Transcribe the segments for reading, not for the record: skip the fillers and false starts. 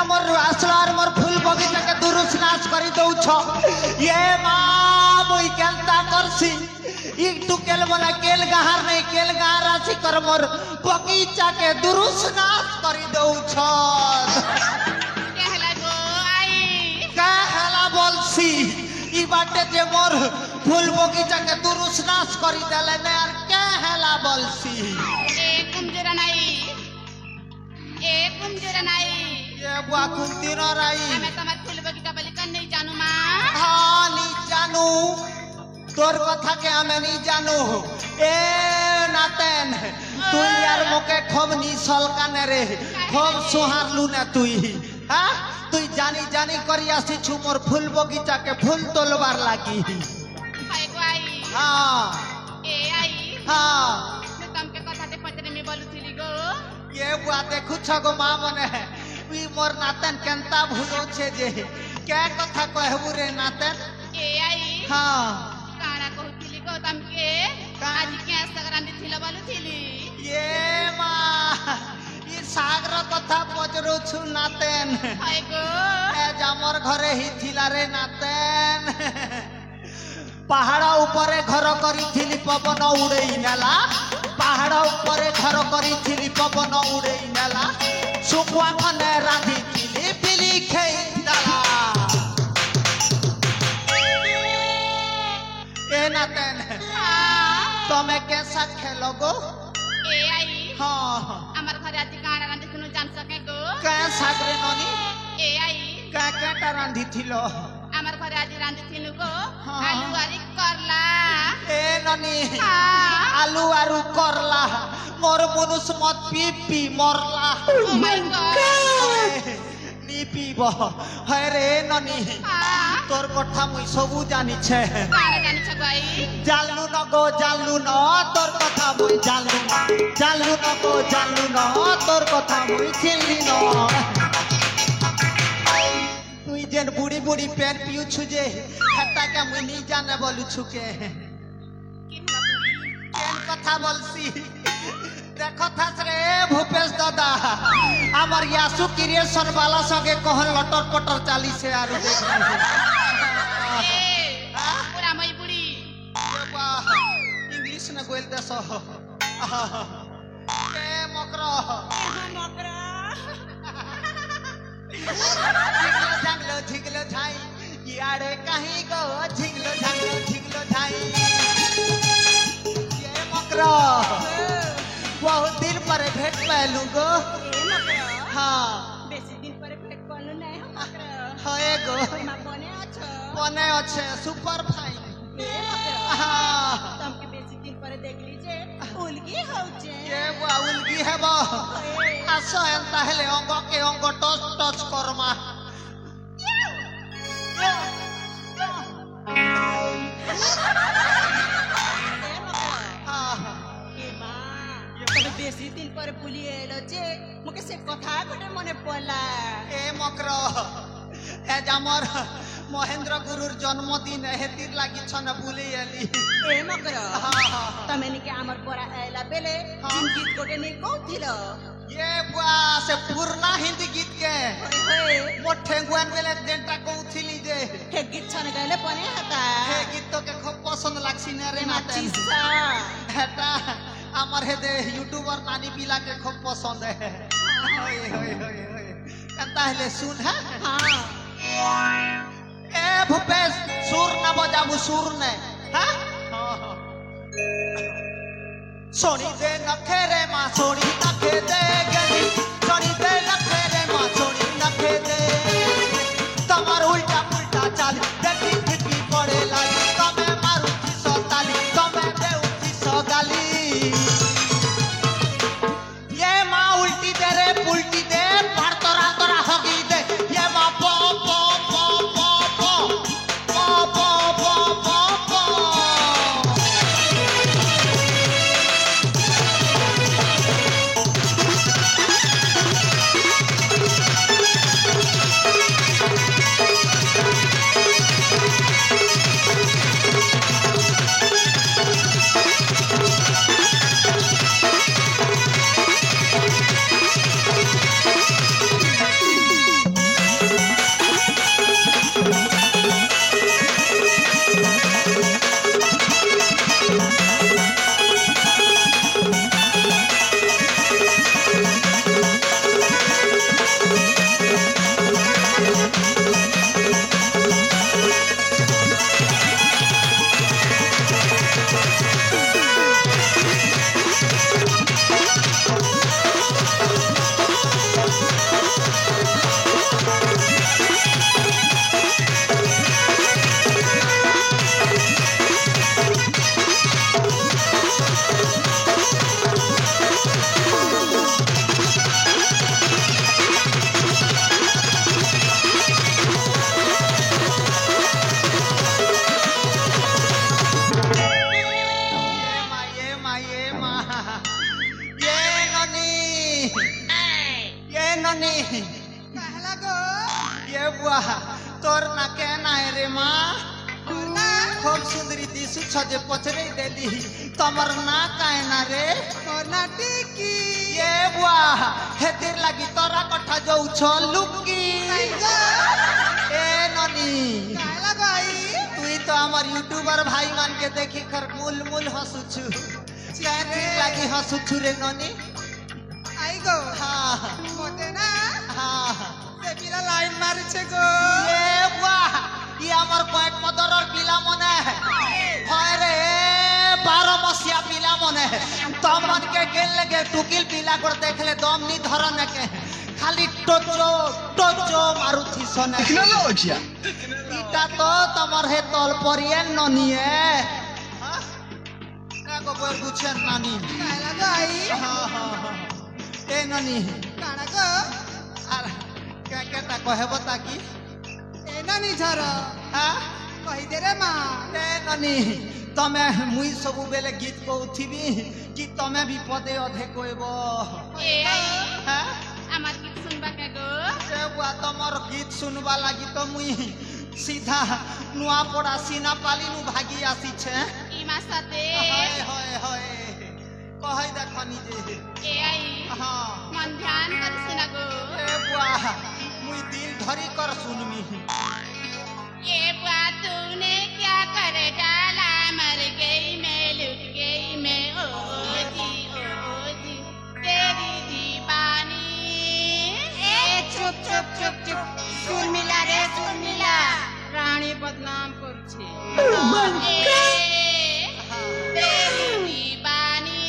मोर आसलार मोर फूल बगीचा के दुरुस नाश करी दउछ ये मां मुई केलता करसी ई टुकेल बोला केल गहार नहीं केल गहार राशि कर मोर बगीचा के दुरुस नाश करी दउछ कहला गो आई कहला बोलसी ई बाटे जे मोर फूल बगीचा के दुरुस नाश करी देले ने यार कहला बोलसी ए कुमजोरा नाई ये बुआ कुंती न राई हमें तमार फूल बगीचा बलि कर नहीं जानू मां हाँ नहीं जानू तोर कथा के हमें नहीं जानू ए नातेन तू यार मोके खूब निसल काने रे खूब सुहारलू ने तुई हाँ तू जानी जानी करी आसी छु मोर फूल बगीचा के फूल तोलबार लागी हाय गो आई हाँ ए आई हाँ मैं तमके कथा ते पचरे में बोलुथिली गो ये बुआ देखु छगो मां मने वी मोर नातन केनता भूलो छे जे क्या कथा कहबू रे नातन ए आई हाँ काना कहूथिली गो तमके आज के संक्रांति थिलो बोलुथिली ये मां ये सागर कथा पचरो छु नातेन हाय गो ए जामर घरे ही थिला रे नातेन पहाड़ ऊपरे घर करी थिली पवन उड़ेई नेला पहाड़ ऊपरे घर करी थिली पवन उड़ेई नेला सुकुआ खने रांधी थिली पिली खेई दला ए नातेन हां तमे कैसा खेलो गो ए आई हाँ আমার ঘরে আজ গানা রাঁধি শুনো জান সকে গো क्या सागरे ननी এ আই क्या रांधी थिलो আমার ঘরে আজ রাঁধি থিলু গো हाँ। আলু আর করলা ए ननी हाँ। आलू आरु करला मोर मनुष मत पी पी मरला ও মাই গড नी पीब है रे ननी तोर कथा मुई सबू जानी छे গানা জানিছ গাই जानलू न गो जानलू न तोर कथा मुई जानलू न जानलू न गो जानलू न तोर कथा मुई चिनली न तुई जेन बुढ़ी बुढ़ी पेन पियु छु जे हटा के मुई नी जाने बोलु छु के কি হলা তুমি केन कथा बोलसी देखो थास रे भूपेश दादा हमर यासु क्रिएशन वाला संगे कहन लटर पटर चाली से आरु देख এ পুরা মই বুড়ি इंग्लिश न गोल देस ए मकरा মকরা झिगलो झाई यारे कहीं गो झिगलो झाई ये मकरा बहुत दिन पर भेट पैलू गो এ মকরা हाँ বেশি দিন পরে পেট করলো নাই মকরা है गो মা বনে আছো बने अच्छे सुपर फाइन এ মকরা हाँ তমকে বেশি দিন পরে দেখলি যে উলগি হচ্ছে ये बाउल की है बा आसो एंता हेले अंग के अंग टच टच करमा বেশি দিন পরে ভুলি এলো যে মুকে সে কথা গোটে মনে পড়লা ए मकर ए जामर महेंद्र गुरुर जन्मदिन हेतिर लागि छन भूली एली এ মকর हाँ हाँ তুমি নাকি আমার পড়া এলা বেলে हाँ। গীত গোটে নেই কৌথিল ये बुआ से पूर्णा हिंदी गीत के मोठे गुआन बेले देंटा कहउथिली जे হে গীত ছনে গাইলে পনে হাতা हे गीत तो के खूब पसंद लागसी ने रे नाते চিসা हेटा हमर हे दे यूट्यूबर नानी पिला के खूब पसंद है होय होय होय होय कंता हेले सुन है হ্যাঁ ए भूपेश सुर न बजाबू सुर ने हां सोनी दे नखे रे मां सोनी नखे दे गली सोनी दे नखे रे मां सोनी नखे दे तमार उल्टा पुल्टा चाल देखी फिकी पड़े लागी तमे मारू की सो ताली तमे दे उठी सो गाली ये मां उल्टी दे रे पुल्टी दे पार तोरा तोरा होगी दे ये मां पो पो पो पो पो पो पो पो पो पो ये ननी कहला गो ये बुआ तोर ना कहना है रे माँ ना खूब सुंदरी दिसु छजे पचरे देली तमर ना कहना रे कोना टिकी ये बुआ हेतिर लगी तोरा कठा जो लुकी ए ननी कहला गई तुई तो हमार यूट्यूबर भाई मान के देखी कर मूल मूल हसुछु कहतिर लगी हसुछु रे ननी आई गो हाँ মতে না हाँ সে পিলা লাইন মারছে গো ये बुआ ये हमार कয়েক মদরর পিলা মনে হয় রে 12 মসিয়া পিলা মনে তমন के गेल लगे टुकिल पिला कर देखले दम नी धरने के खाली टोचो मारुथि सने Tecnologia! इटा तो तमर हे तल परिए ननिए हां का को बोल बुझन नानी कहला गई हां हां हां ए ननी কানা গো अरे क्या कहता कहे बता की এ না নি ঝর हां কই দে রে মা ए ननी तमे मुई सब बेले गीत को उठिबी कि तमे भी पदे अधे कोइबो ए आई हां আমার কি শুনবা কে गो ए बुआ तमर गीत सुनबा लागि तो मुई सीधा नुआ पड़ा सीना पाली नु भागी आसी छे ই মাসাতে हाय हाय हाय कहै देखनी जे ए आई हां मन ध्यान कर सुना गो ए बुआ मुई दिल धरी कर सुनमी ये बात तूने क्या कर डाला मर गई मैं लुट गई मैं ओ जी तेरी दीवानी এ চুপ চুপ চুপ চুপ সুর মিলা রে সুর মিলা রানী বদনাম করছে तेरी दीवानी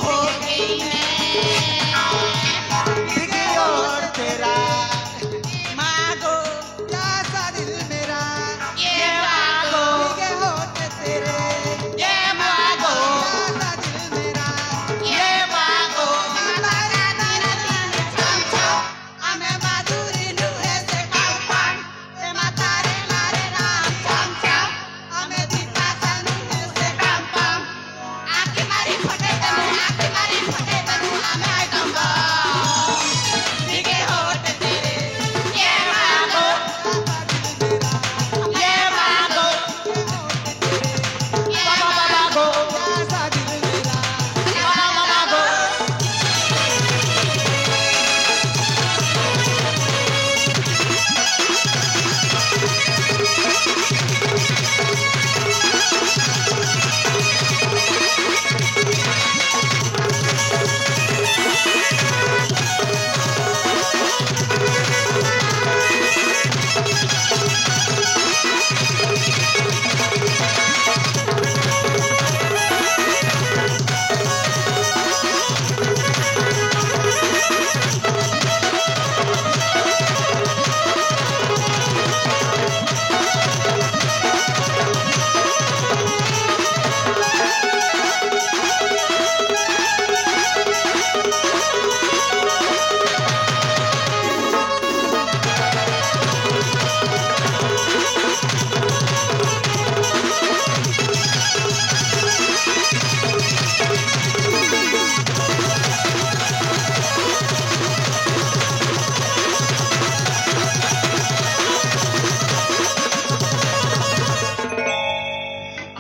हो गई मैं दिगी और तेरा मागो प्यासा दिल मेरा ये मांगो भीगे होठ तेरे ये मांगो प्यासा दिल मेरा ये मांगो हमारा दिल दिल छम छम हमें माधुरी नुहे से कम कम ए मातारे मारे राम छम छम हमें दीपा नुहे से कम कम आँखें मारी फटे तनु हमें गंगा भीगे होठ तेरे ये मांगो ये मांगो ये मांगो प्यासा दिल मेरा मागो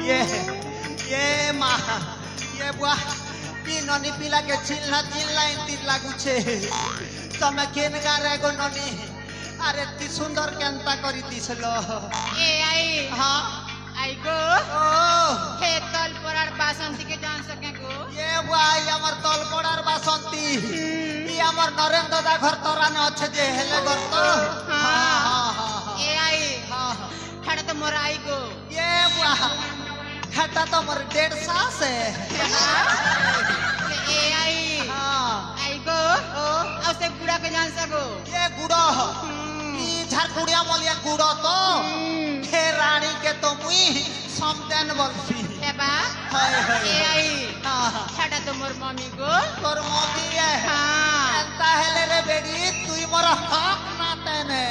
ये माँ ये बुआ की ननी पिला के चिल्ला इंतिर लागू छे तमे केन गा रे गो ननी अरे ती सुंदर केनता करी दिसलो ए आई हाँ आई गो ओ हे तल परार बासंती के जान सके गो ये बुआ ये हमर तल पड़ार बासंती ये हमर नरेंद्र दा घर तोरा ने अच्छे जे हेले घर तो हाँ हाँ हाँ ए आई हाँ खड़ा तो मोर आई गो ये बुआ हटा तो मोर 1.5 साल से ए आई हाँ आई गो ओ और से बुढ़ा के जान सको ये गुड़ो ई झारकुड़िया मलिया गुड़ो तो हे रानी के तो मुई समदेन बलसी ए बा हाय हाय ए आई हाँ खड़ा तो मोर मम्मी गो तोर मम्मी है हाँ एंता हेले रे बेटी तुई मोर हक ना तेने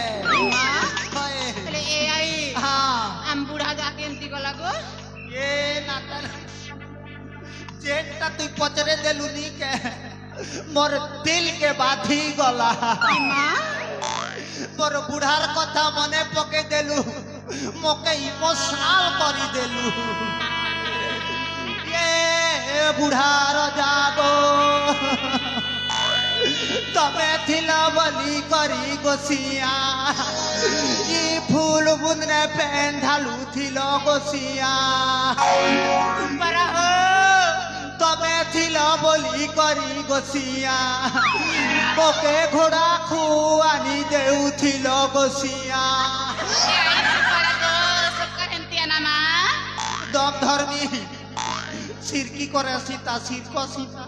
माँ हाय पहले ए आई हाँ हम बुढ़ा जाके एंती को लगो ये नातन डेटटा तुई पचरे देलुनी के मोर दिल के बाधी गला मोर बुढ़ार कथा मने पके देलु मोके इमोशनल करी देलु ये बुढ़ार जागो तमे थिला बली करी गोसिया ई फूल बुंदने पेंधालू थिलो गोसिया पर हो तमे थिला बली करी गोसिया मोके घोड़ा खुआनी देउ थिलो गोसिया दम धर्मी सिरकी करे सीता सिर को सीता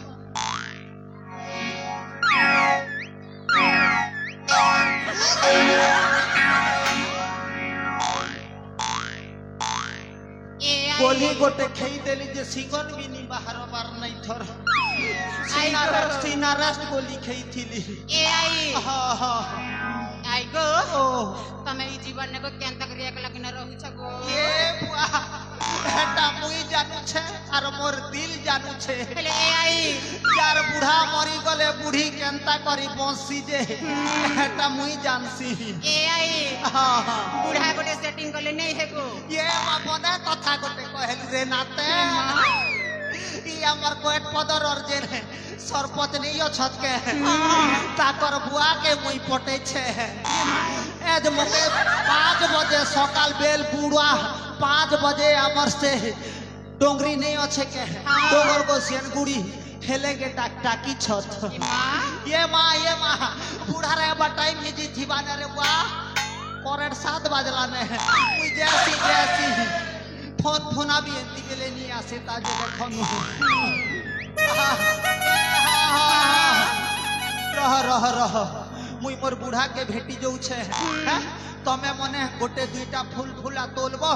गोली गोटे खेई देली जे सिंगन भी नी बाहर बार नहीं थर सीना रस्ट गोली खेई थिली ए आई हां हां आई गो ओ तमे ई जीवन ने को केंता करिया के लगिन रहू छ गो ए बुआ हेटा मुई जानू छे आर मोर दिल जानू छे पहले ए आई यार बुढ़ा मरी गले बुढ़ी केंता करी बंसी जे हेटा मुई जानसी ए आई हां हां बुढ़ा गोटे सेटिंग करले नहीं है गो ये मने कथा गोटे कहलु रे नाते ई हमर कोट पदर अर्जेन है सरपंच नहीं छत के ताकर बुआ के मुई पटे छे एज मते 5 बजे सकाल बेल बुढ़ा 5 बजे अमर से डोंगरी नहीं अच्छे के डोंगर को सेनगुड़ी खेलेंगे टाकी छत ये माँ बूढ़ा रे बटाई में जी जीवाने रे बुआ करेक्ट 7 बजला ने मुई जैसी फोन भी एंती के लिए नहीं आसे ताजे देखनु रह मुई मोर बूढ़ा के भेटी जो छे तमे मने गोटे दुईटा फूल फूला तोलबो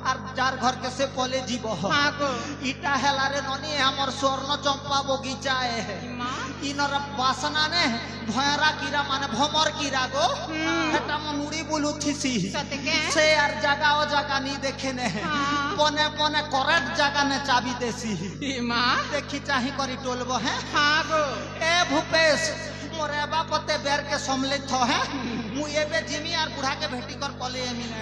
आर जार घर के से पले जीबो हां गो इटा हेला रे ननी हमर स्वर्ण चंपा बगीचा है इनर वासना ने भयरा कीड़ा माने भमर कीड़ा गो हेटा मुड़ी बुलु थिसी सतके से यार जगह ओ जगह नहीं देखे ने पने पने करेक्ट जगह ने चाबी देसी मां देखी चाही करी टोलबो है हां गो ए भूपेश मोरे बापते बेर के सम्मिलित हो है मु एबे जिमी आर बुढ़ा के भेटी कर पले एमी ने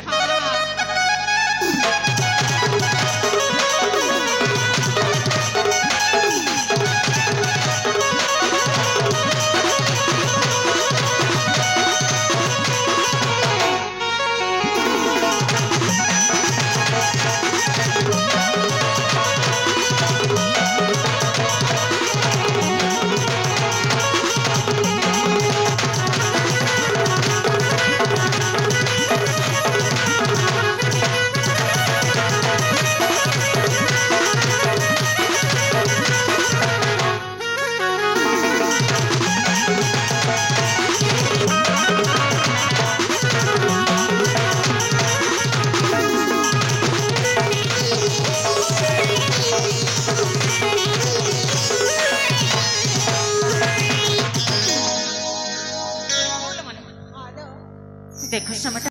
देखो समझ